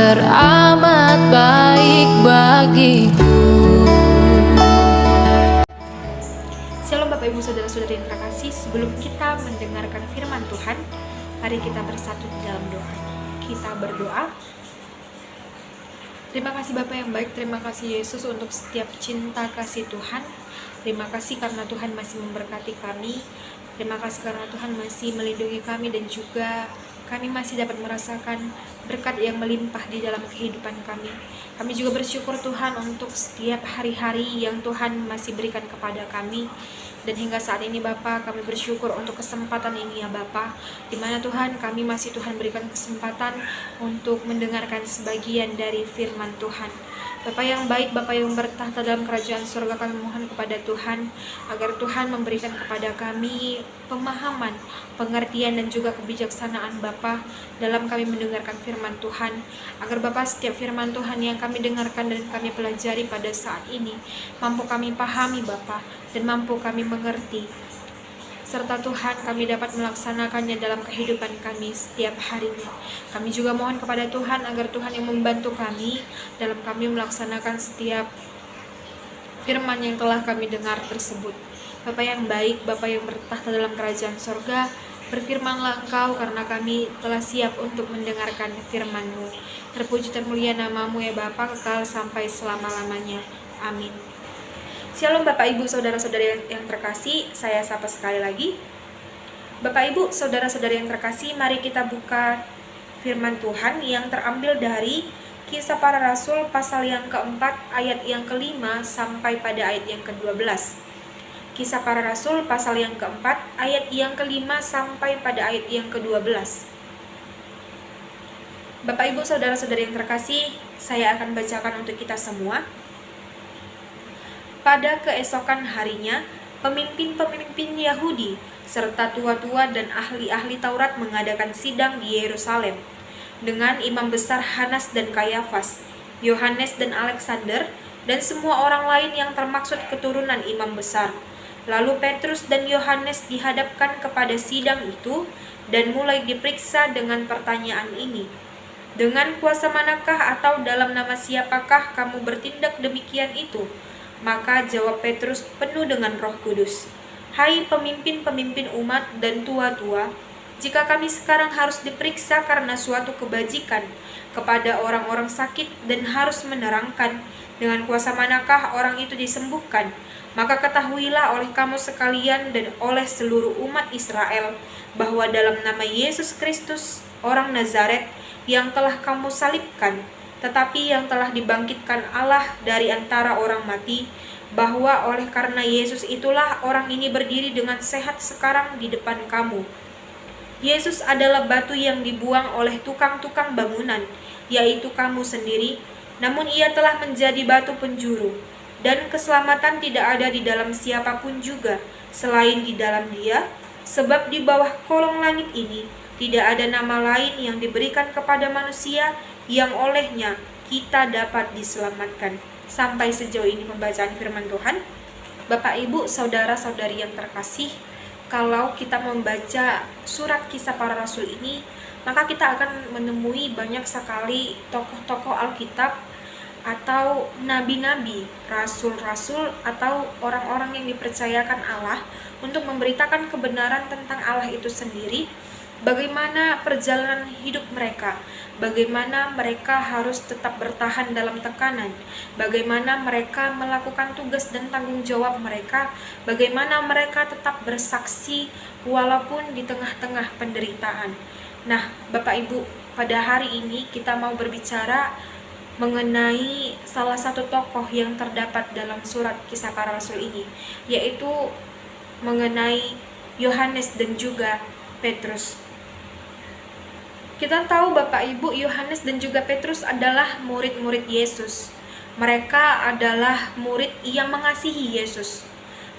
teramat baik bagiku. Shalom Bapak Ibu Saudara-saudari yang terkasih, sebelum kita mendengarkan firman Tuhan, mari kita bersatu di dalam doa. Kita berdoa. Terima kasih Bapak yang baik, terima kasih Yesus untuk setiap cinta kasih Tuhan. Terima kasih karena Tuhan masih memberkati kami. Terima kasih karena Tuhan masih melindungi kami dan juga kami masih dapat merasakan berkat yang melimpah di dalam kehidupan kami. Kami juga bersyukur Tuhan untuk setiap hari-hari yang Tuhan masih berikan kepada kami. Dan hingga saat ini Bapa, kami bersyukur untuk kesempatan ini ya Bapa, di mana Tuhan kami masih Tuhan berikan kesempatan untuk mendengarkan sebagian dari firman Tuhan. Bapa yang baik, Bapa yang bertahta dalam kerajaan surga, kami mohon kepada Tuhan agar Tuhan memberikan kepada kami pemahaman, pengertian dan juga kebijaksanaan Bapa dalam kami mendengarkan firman Tuhan. Agar Bapa setiap firman Tuhan yang kami dengarkan dan kami pelajari pada saat ini mampu kami pahami Bapa dan mampu kami mengerti, serta Tuhan kami dapat melaksanakannya dalam kehidupan kami setiap harinya. Kami juga mohon kepada Tuhan agar Tuhan yang membantu kami dalam kami melaksanakan setiap firman yang telah kami dengar tersebut. Bapa yang baik, Bapa yang bertahta dalam kerajaan sorga, berfirmanlah Engkau karena kami telah siap untuk mendengarkan firman-Mu. Terpuji termulia nama-Mu ya Bapa, kekal sampai selama-lamanya. Amin. Shalom Bapak Ibu Saudara-saudari yang terkasih, saya sapa sekali lagi. Bapak Ibu Saudara-saudari yang terkasih, mari kita buka firman Tuhan yang terambil dari Kisah Para Rasul pasal yang keempat ayat yang kelima sampai pada ayat yang ke-12. Kisah Para Rasul pasal yang keempat ayat yang kelima sampai pada ayat yang ke-12. Bapak Ibu Saudara-saudari yang terkasih, saya akan bacakan untuk kita semua. Pada keesokan harinya, pemimpin-pemimpin Yahudi serta tua-tua dan ahli-ahli Taurat mengadakan sidang di Yerusalem dengan imam besar Hanas dan Kayafas, Yohanes dan Alexander, dan semua orang lain yang termaksud keturunan imam besar. Lalu Petrus dan Yohanes dihadapkan kepada sidang itu dan mulai diperiksa dengan pertanyaan ini. Dengan kuasa manakah atau dalam nama siapakah kamu bertindak demikian itu? Maka jawab Petrus penuh dengan Roh Kudus, "Hai pemimpin-pemimpin umat dan tua-tua, jika kami sekarang harus diperiksa karena suatu kebajikan kepada orang-orang sakit dan harus menerangkan dengan kuasa manakah orang itu disembuhkan, maka ketahuilah oleh kamu sekalian dan oleh seluruh umat Israel bahwa dalam nama Yesus Kristus, orang Nazaret yang telah kamu salibkan, tetapi yang telah dibangkitkan Allah dari antara orang mati, bahwa oleh karena Yesus itulah orang ini berdiri dengan sehat sekarang di depan kamu. Yesus adalah batu yang dibuang oleh tukang-tukang bangunan, yaitu kamu sendiri, namun ia telah menjadi batu penjuru, dan keselamatan tidak ada di dalam siapapun juga, selain di dalam Dia, sebab di bawah kolong langit ini tidak ada nama lain yang diberikan kepada manusia yang olehnya kita dapat diselamatkan. Sampai sejauh ini pembacaan firman Tuhan. Bapak Ibu Saudara-saudari yang terkasih, kalau kita membaca surat Kisah Para Rasul ini, maka kita akan menemui banyak sekali tokoh-tokoh Alkitab atau nabi-nabi, rasul-rasul atau orang-orang yang dipercayakan Allah untuk memberitakan kebenaran tentang Allah itu sendiri. Bagaimana perjalanan hidup mereka, bagaimana mereka harus tetap bertahan dalam tekanan, bagaimana mereka melakukan tugas dan tanggung jawab mereka, bagaimana mereka tetap bersaksi walaupun di tengah-tengah penderitaan. Nah, Bapak Ibu, pada hari ini kita mau berbicara mengenai salah satu tokoh yang terdapat dalam surat Kisah Para Rasul ini, yaitu mengenai Yohanes dan juga Petrus. Kita tahu Bapak Ibu, Yohanes dan juga Petrus adalah murid-murid Yesus. Mereka adalah murid yang mengasihi Yesus.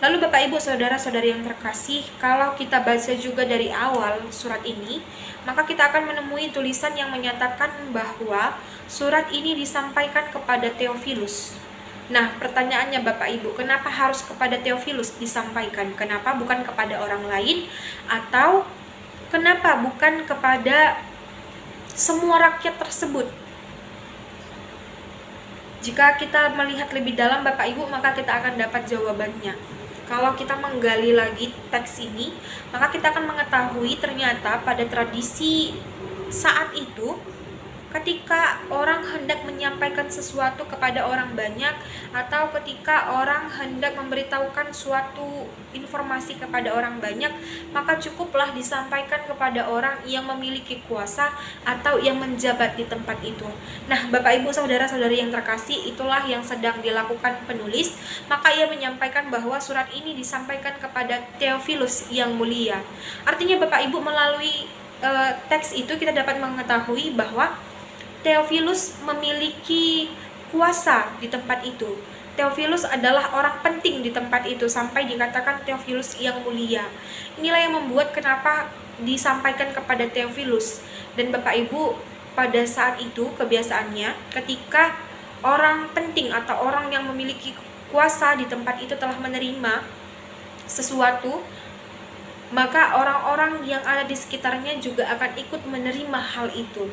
Lalu Bapak Ibu Saudara-saudari yang terkasih, kalau kita baca juga dari awal surat ini, maka kita akan menemui tulisan yang menyatakan bahwa surat ini disampaikan kepada Theophilus. Nah, pertanyaannya Bapak Ibu, kenapa harus kepada Theophilus disampaikan? Kenapa bukan kepada orang lain? Atau kenapa bukan kepada semua rakyat tersebut? Jika kita melihat lebih dalam Bapak Ibu, maka kita akan dapat jawabannya. Kalau kita menggali lagi teks ini, maka kita akan mengetahui ternyata pada tradisi saat itu, ketika orang hendak menyampaikan sesuatu kepada orang banyak, atau ketika orang hendak memberitahukan suatu informasi kepada orang banyak, maka cukuplah disampaikan kepada orang yang memiliki kuasa atau yang menjabat di tempat itu. Nah, Bapak Ibu saudara-saudari yang terkasih, itulah yang sedang dilakukan penulis. Maka ia menyampaikan bahwa surat ini disampaikan kepada Theophilus yang mulia. Artinya Bapak Ibu, melalui teks itu kita dapat mengetahui bahwa Theophilus memiliki kuasa di tempat itu. Theophilus adalah orang penting di tempat itu, sampai dikatakan Theophilus yang mulia. Inilah yang membuat kenapa disampaikan kepada Theophilus. Dan Bapak Ibu, pada saat itu kebiasaannya ketika orang penting atau orang yang memiliki kuasa di tempat itu telah menerima sesuatu, maka orang-orang yang ada di sekitarnya juga akan ikut menerima hal itu.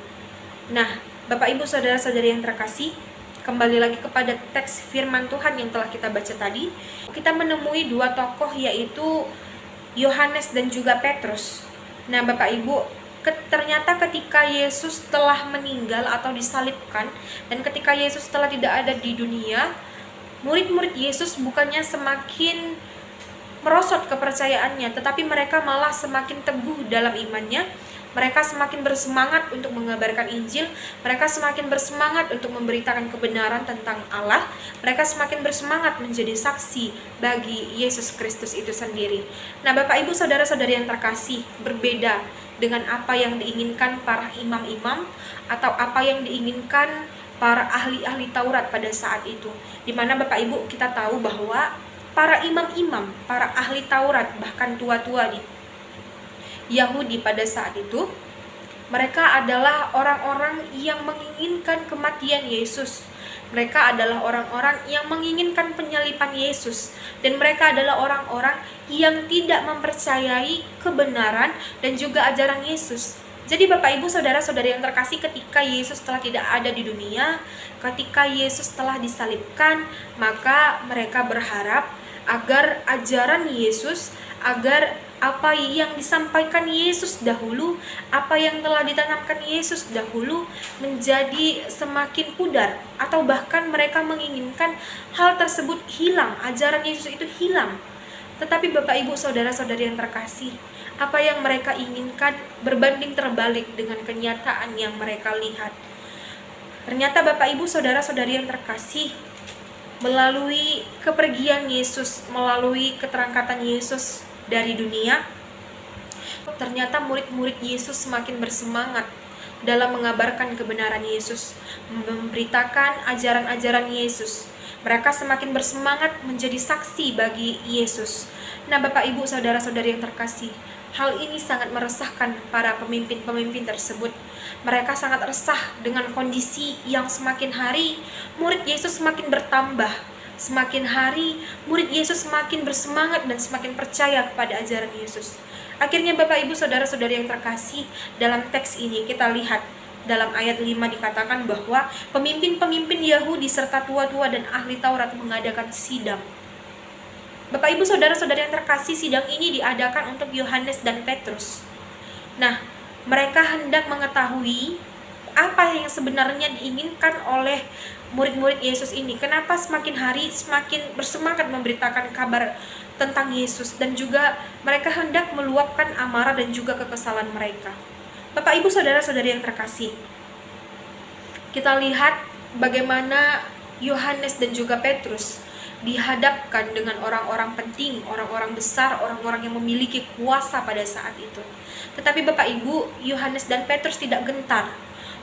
Nah, Bapak Ibu saudara-saudari yang terkasih, kembali lagi kepada teks firman Tuhan yang telah kita baca tadi, kita menemui dua tokoh, yaitu Yohanes dan juga Petrus. Nah, Bapak Ibu, ternyata ketika Yesus telah meninggal atau disalibkan, dan ketika Yesus telah tidak ada di dunia, murid-murid Yesus bukannya semakin merosot kepercayaannya, tetapi mereka malah semakin teguh dalam imannya. Mereka semakin bersemangat untuk mengabarkan Injil. Mereka semakin bersemangat untuk memberitakan kebenaran tentang Allah. Mereka semakin bersemangat menjadi saksi bagi Yesus Kristus itu sendiri. Nah, Bapak Ibu saudara-saudari yang terkasih, berbeda dengan apa yang diinginkan para imam-imam atau apa yang diinginkan para ahli-ahli Taurat pada saat itu. Dimana Bapak Ibu kita tahu bahwa para imam-imam, para ahli Taurat, bahkan tua-tua di Yahudi pada saat itu, mereka adalah orang-orang yang menginginkan kematian Yesus. Mereka adalah orang-orang yang menginginkan penyaliban Yesus. Dan mereka adalah orang-orang yang tidak mempercayai kebenaran dan juga ajaran Yesus. Jadi Bapak Ibu saudara-saudari yang terkasih, ketika Yesus telah tidak ada di dunia, ketika Yesus telah disalibkan, maka mereka berharap agar ajaran Yesus, agar apa yang disampaikan Yesus dahulu, apa yang telah ditanamkan Yesus dahulu menjadi semakin pudar, atau bahkan mereka menginginkan hal tersebut hilang, ajaran Yesus itu hilang. Tetapi Bapak Ibu saudara-saudari yang terkasih, apa yang mereka inginkan berbanding terbalik dengan kenyataan yang mereka lihat. Ternyata Bapak Ibu saudara-saudari yang terkasih, melalui kepergian Yesus, melalui keterangkatan Yesus dari dunia, ternyata murid-murid Yesus semakin bersemangat dalam mengabarkan kebenaran Yesus, memberitakan ajaran-ajaran Yesus. Mereka semakin bersemangat menjadi saksi bagi Yesus. Nah, Bapak Ibu saudara-saudari yang terkasih, hal ini sangat meresahkan para pemimpin-pemimpin tersebut. Mereka sangat resah dengan kondisi yang semakin hari murid Yesus semakin bertambah. Semakin hari, murid Yesus semakin bersemangat dan semakin percaya kepada ajaran Yesus. Akhirnya Bapak Ibu saudara-saudari yang terkasih, dalam teks ini kita lihat dalam ayat 5 dikatakan bahwa pemimpin-pemimpin Yahudi serta tua-tua dan ahli Taurat mengadakan sidang. Bapak Ibu saudara-saudari yang terkasih, sidang ini diadakan untuk Yohanes dan Petrus. Nah, mereka hendak mengetahui apa yang sebenarnya diinginkan oleh murid-murid Yesus ini. Kenapa semakin hari semakin bersemangat memberitakan kabar tentang Yesus, dan juga mereka hendak meluapkan amarah dan juga kekesalan mereka. Bapak Ibu saudara-saudari yang terkasih, kita lihat bagaimana Yohanes dan juga Petrus dihadapkan dengan orang-orang penting, orang-orang besar, orang-orang yang memiliki kuasa pada saat itu. Tetapi Bapak Ibu, Yohanes dan Petrus tidak gentar.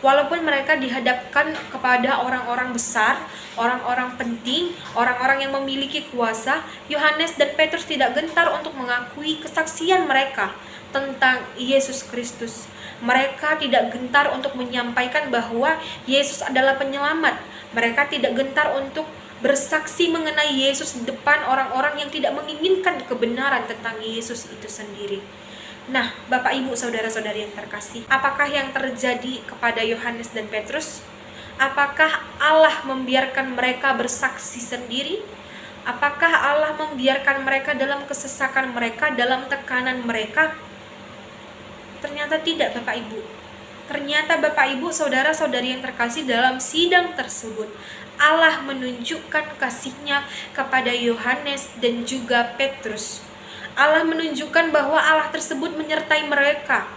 Walaupun mereka dihadapkan kepada orang-orang besar, orang-orang penting, orang-orang yang memiliki kuasa, Yohanes dan Petrus tidak gentar untuk mengakui kesaksian mereka tentang Yesus Kristus. Mereka tidak gentar untuk menyampaikan bahwa Yesus adalah penyelamat. Mereka tidak gentar untuk bersaksi mengenai Yesus di depan orang-orang yang tidak menginginkan kebenaran tentang Yesus itu sendiri. Nah, Bapak Ibu saudara-saudari yang terkasih, apakah yang terjadi kepada Yohanes dan Petrus? Apakah Allah membiarkan mereka bersaksi sendiri? Apakah Allah membiarkan mereka dalam kesesakan mereka, dalam tekanan mereka? Ternyata tidak, Bapak Ibu. Ternyata Bapak Ibu, saudara-saudari yang terkasih, dalam sidang tersebut Allah menunjukkan kasih-Nya kepada Yohanes dan juga Petrus. Allah menunjukkan bahwa Allah tersebut menyertai mereka,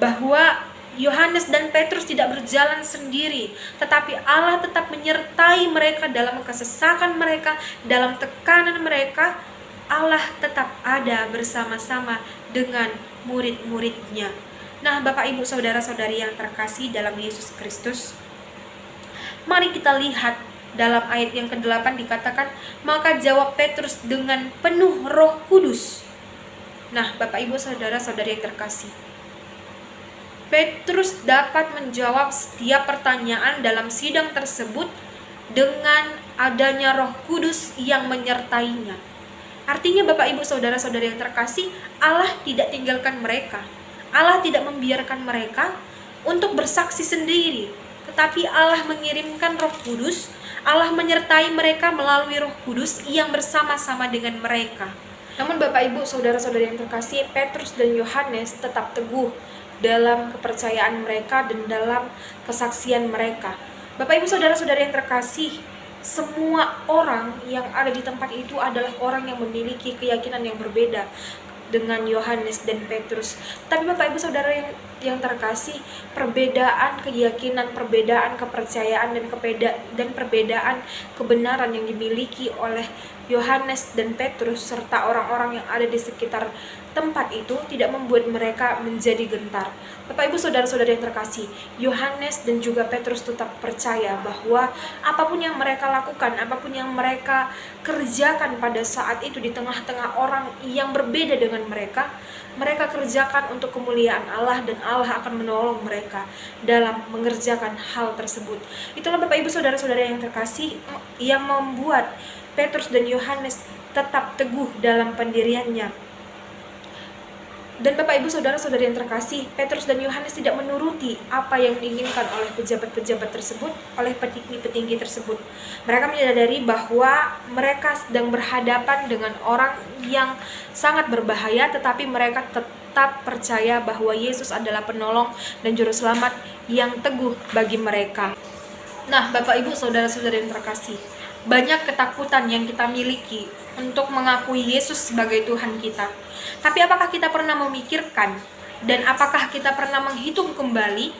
bahwa Yohanes dan Petrus tidak berjalan sendiri, tetapi Allah tetap menyertai mereka dalam kesesakan mereka, dalam tekanan mereka. Allah tetap ada bersama-sama dengan murid-muridnya. Nah, Bapak Ibu saudara-saudari yang terkasih dalam Yesus Kristus, mari kita lihat dalam ayat yang ke-8 dikatakan, maka jawab Petrus dengan penuh Roh Kudus. Nah, Bapak Ibu saudara-saudari yang terkasih, Petrus dapat menjawab setiap pertanyaan dalam sidang tersebut dengan adanya Roh Kudus yang menyertainya. Artinya Bapak Ibu saudara-saudari yang terkasih, Allah tidak tinggalkan mereka. Allah tidak membiarkan mereka untuk bersaksi sendiri, tetapi Allah mengirimkan Roh Kudus. Allah menyertai mereka melalui Roh Kudus yang bersama-sama dengan mereka. Namun Bapak Ibu saudara-saudari yang terkasih, Petrus dan Yohanes tetap teguh dalam kepercayaan mereka dan dalam kesaksian mereka. Bapak Ibu saudara-saudari yang terkasih, semua orang yang ada di tempat itu adalah orang yang memiliki keyakinan yang berbeda dengan Yohanes dan Petrus. Tapi Bapak Ibu saudara yang terkasih, perbedaan keyakinan, perbedaan kepercayaan dan perbedaan kebenaran yang dimiliki oleh Yohanes dan Petrus serta orang-orang yang ada di sekitar tempat itu tidak membuat mereka menjadi gentar. Bapak Ibu saudara-saudari yang terkasih, Yohanes dan juga Petrus tetap percaya bahwa apapun yang mereka lakukan, apapun yang mereka kerjakan pada saat itu di tengah-tengah orang yang berbeda dengan mereka kerjakan untuk kemuliaan Allah dan Allah akan menolong mereka dalam mengerjakan hal tersebut. Itulah Bapak Ibu saudara-saudara yang terkasih yang membuat Petrus dan Yohanes tetap teguh dalam pendiriannya. Dan Bapak Ibu saudara-saudari yang terkasih, Petrus dan Yohanes tidak menuruti apa yang diinginkan oleh pejabat-pejabat tersebut, oleh petinggi-petinggi tersebut. Mereka menyadari bahwa mereka sedang berhadapan dengan orang yang sangat berbahaya, tetapi mereka tetap percaya bahwa Yesus adalah penolong dan juru selamat yang teguh bagi mereka. Nah, Bapak Ibu saudara-saudari yang terkasih, banyak ketakutan yang kita miliki untuk mengakui Yesus sebagai Tuhan kita. Tapi apakah kita pernah memikirkan dan apakah kita pernah menghitung kembali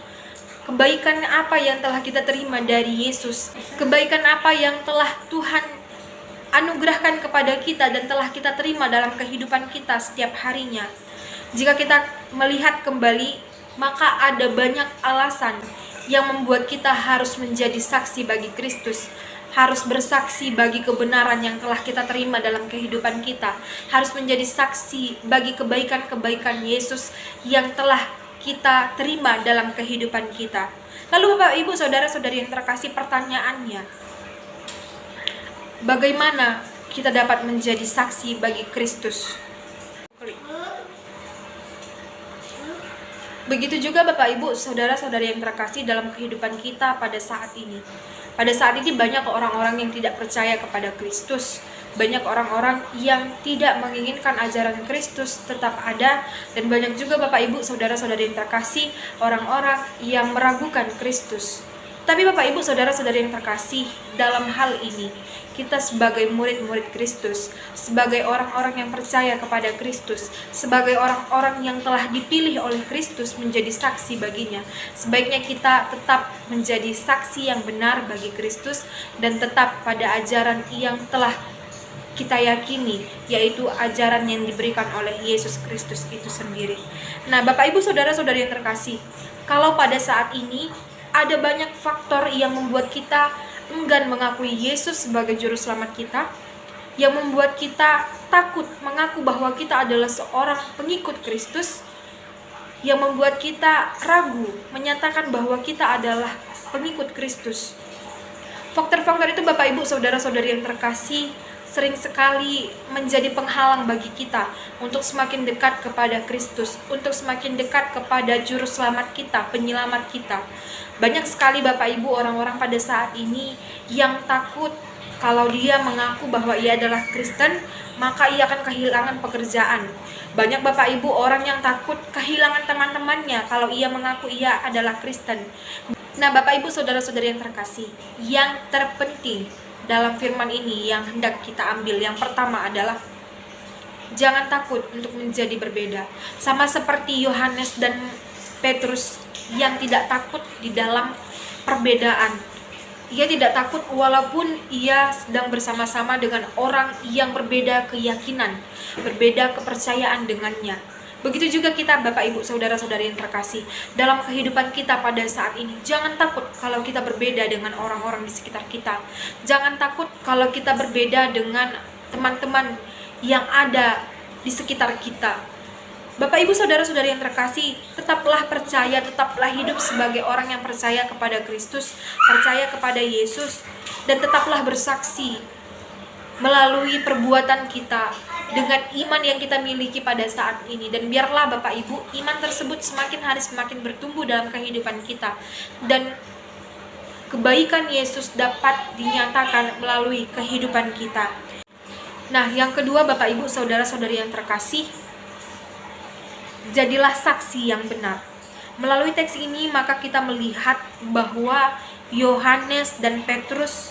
kebaikan apa yang telah kita terima dari Yesus? Kebaikan apa yang telah Tuhan anugerahkan kepada kita dan telah kita terima dalam kehidupan kita setiap harinya? Jika kita melihat kembali, maka ada banyak alasan yang membuat kita harus menjadi saksi bagi Kristus, harus bersaksi bagi kebenaran yang telah kita terima dalam kehidupan kita, harus menjadi saksi bagi kebaikan-kebaikan Yesus yang telah kita terima dalam kehidupan kita. Lalu Bapak Ibu saudara-saudari yang terkasih, pertanyaannya, bagaimana kita dapat menjadi saksi bagi Kristus? Begitu juga Bapak Ibu saudara-saudari yang terkasih dalam kehidupan kita pada saat ini. Pada saat ini banyak orang-orang yang tidak percaya kepada Kristus. Banyak orang-orang yang tidak menginginkan ajaran Kristus tetap ada. Dan banyak juga Bapak Ibu saudara-saudari yang terkasih, orang-orang yang meragukan Kristus. Tapi Bapak Ibu saudara-saudari yang terkasih, dalam hal ini kita sebagai murid-murid Kristus, sebagai orang-orang yang percaya kepada Kristus, sebagai orang-orang yang telah dipilih oleh Kristus menjadi saksi baginya, sebaiknya kita tetap menjadi saksi yang benar bagi Kristus dan tetap pada ajaran yang telah kita yakini, yaitu ajaran yang diberikan oleh Yesus Kristus itu sendiri. Nah, Bapak Ibu saudara-saudari yang terkasih, kalau pada saat ini ada banyak faktor yang membuat kita enggan mengakui Yesus sebagai juru selamat kita, yang membuat kita takut mengaku bahwa kita adalah seorang pengikut Kristus, yang membuat kita ragu menyatakan bahwa kita adalah pengikut Kristus. Faktor-faktor itu Bapak Ibu saudara-saudari yang terkasih sering sekali menjadi penghalang bagi kita untuk semakin dekat kepada Kristus, untuk semakin dekat kepada juru selamat kita, penyelamat kita. Banyak sekali Bapak Ibu orang-orang pada saat ini yang takut kalau dia mengaku bahwa ia adalah Kristen, maka ia akan kehilangan pekerjaan. Banyak Bapak Ibu orang yang takut kehilangan teman-temannya kalau ia mengaku ia adalah Kristen. Nah, Bapak Ibu saudara-saudari yang terkasih, yang terpenting dalam firman ini yang hendak kita ambil, yang pertama adalah jangan takut untuk menjadi berbeda. Sama seperti Yohanes dan Petrus yang tidak takut di dalam perbedaan. Ia tidak takut walaupun ia sedang bersama-sama dengan orang yang berbeda keyakinan, berbeda kepercayaan dengannya. Begitu juga kita Bapak Ibu saudara-saudari yang terkasih, dalam kehidupan kita pada saat ini, jangan takut kalau kita berbeda dengan orang-orang di sekitar kita. Jangan takut kalau kita berbeda dengan teman-teman yang ada di sekitar kita. Bapak Ibu saudara-saudari yang terkasih, tetaplah percaya, tetaplah hidup sebagai orang yang percaya kepada Kristus, percaya kepada Yesus, dan tetaplah bersaksi melalui perbuatan kita dengan iman yang kita miliki pada saat ini. Dan biarlah Bapak Ibu, iman tersebut semakin hari semakin bertumbuh dalam kehidupan kita, dan kebaikan Yesus dapat dinyatakan melalui kehidupan kita. Nah, yang kedua Bapak Ibu saudara-saudari yang terkasih, jadilah saksi yang benar. Melalui teks ini maka kita melihat bahwa Yohanes dan Petrus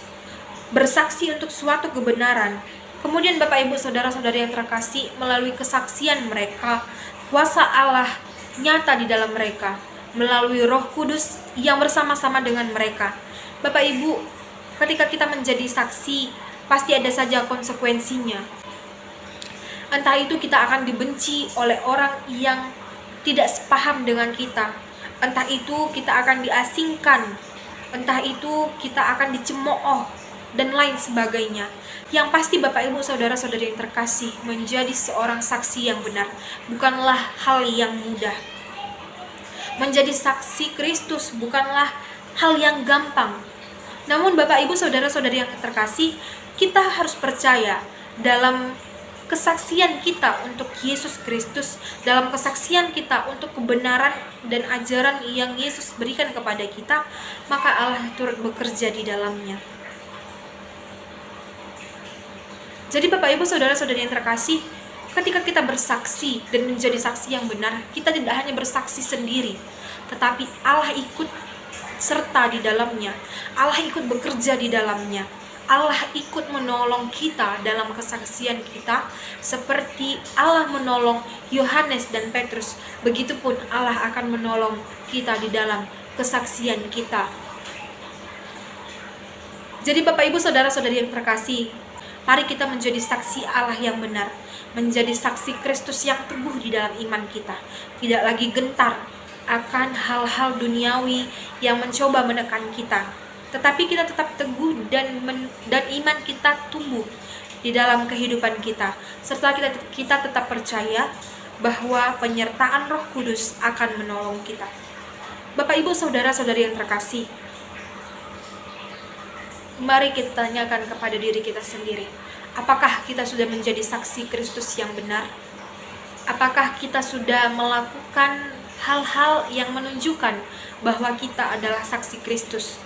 bersaksi untuk suatu kebenaran. Kemudian Bapak Ibu saudara-saudari yang terkasih, melalui kesaksian mereka, kuasa Allah nyata di dalam mereka, melalui Roh Kudus yang bersama-sama dengan mereka. Bapak Ibu, ketika kita menjadi saksi, pasti ada saja konsekuensinya. Entah itu kita akan dibenci oleh orang yang tidak sepaham dengan kita, entah itu kita akan diasingkan, entah itu kita akan dicemooh, dan lain sebagainya. Yang pasti Bapak Ibu saudara-saudari yang terkasih, menjadi seorang saksi yang benar bukanlah hal yang mudah. Menjadi saksi Kristus bukanlah hal yang gampang. Namun Bapak Ibu saudara-saudari yang terkasih, kita harus percaya dalam kesaksian kita untuk Yesus Kristus, dalam kesaksian kita untuk kebenaran dan ajaran yang Yesus berikan kepada kita, maka Allah turut bekerja di dalamnya. Jadi Bapak Ibu saudara-saudari yang terkasih, ketika kita bersaksi dan menjadi saksi yang benar, kita tidak hanya bersaksi sendiri, tetapi Allah ikut serta di dalamnya, Allah ikut bekerja di dalamnya. Allah ikut menolong kita dalam kesaksian kita, seperti Allah menolong Yohanes dan Petrus. Begitupun Allah akan menolong kita di dalam kesaksian kita. Jadi Bapak Ibu saudara-saudari yang terkasih, mari kita menjadi saksi Allah yang benar, menjadi saksi Kristus yang teguh di dalam iman kita, tidak lagi gentar akan hal-hal duniawi yang mencoba menekan kita, tetapi kita tetap teguh dan iman kita tumbuh di dalam kehidupan kita, serta kita tetap percaya bahwa penyertaan Roh Kudus akan menolong kita. Bapak Ibu saudara-saudari yang terkasih, mari kita tanyakan kepada diri kita sendiri, apakah kita sudah menjadi saksi Kristus yang benar? Apakah kita sudah melakukan hal-hal yang menunjukkan bahwa kita adalah saksi Kristus?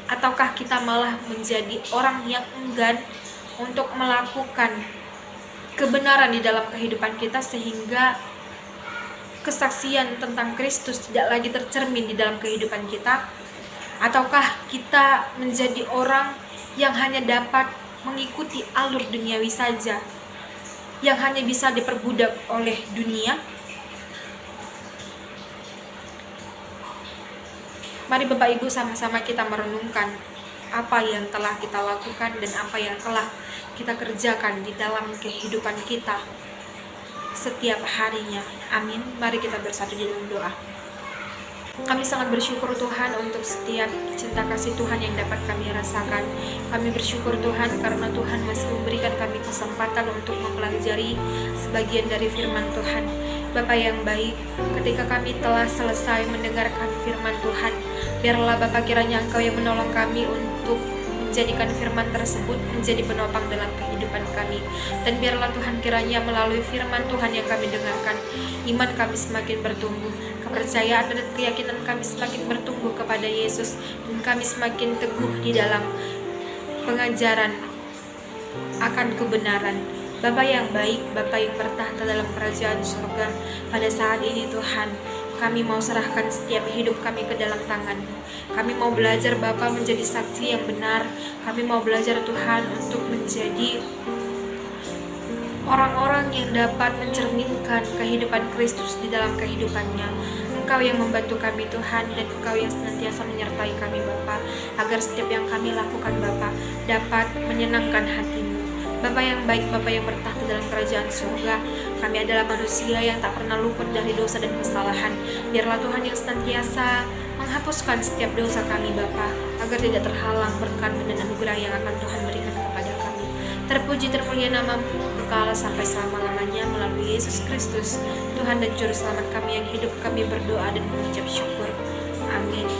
Ataukah kita malah menjadi orang yang enggan untuk melakukan kebenaran di dalam kehidupan kita, sehingga kesaksian tentang Kristus tidak lagi tercermin di dalam kehidupan kita? Ataukah kita menjadi orang yang hanya dapat mengikuti alur duniawi saja, yang hanya bisa diperbudak oleh dunia? Mari Bapak Ibu sama-sama kita merenungkan apa yang telah kita lakukan dan apa yang telah kita kerjakan di dalam kehidupan kita setiap harinya. Amin. Mari kita bersatu di dalam doa. Kami sangat bersyukur Tuhan untuk setiap cinta kasih Tuhan yang dapat kami rasakan. Kami bersyukur Tuhan karena Tuhan masih memberikan kami kesempatan untuk mempelajari sebagian dari firman Tuhan. Bapa yang baik, ketika kami telah selesai mendengarkan firman Tuhan, biarlah Bapa kiranya Engkau yang menolong kami untuk menjadikan firman tersebut menjadi penopang dalam kehidupan kami. Dan biarlah Tuhan kiranya melalui firman Tuhan yang kami dengarkan, iman kami semakin bertumbuh, kepercayaan dan keyakinan kami semakin bertumbuh kepada Yesus, dan kami semakin teguh di dalam pengajaran akan kebenaran. Bapa yang baik, Bapa yang bertahta dalam kerajaan surga, pada saat ini Tuhan, kami mau serahkan setiap hidup kami ke dalam tangan-Mu. Kami mau belajar Bapa menjadi saksi yang benar. Kami mau belajar Tuhan untuk menjadi orang-orang yang dapat mencerminkan kehidupan Kristus di dalam kehidupannya. Engkau yang membantu kami Tuhan, dan Engkau yang senantiasa menyertai kami Bapa, agar setiap yang kami lakukan Bapa dapat menyenangkan hati-Mu. Bapa yang baik, Bapa yang bertahta dalam kerajaan surga, kami adalah manusia yang tak pernah luput dari dosa dan kesalahan. Biarlah Tuhan yang senantiasa menghapuskan setiap dosa kami Bapa, agar tidak terhalang berkat dan anugerah yang akan Tuhan berikan kepada kami. Terpuji termulia nama-Mu kekal sampai selama-lamanya, melalui Yesus Kristus, Tuhan dan Juru Selamat kami yang hidup, kami berdoa dan mengucap syukur. Amin.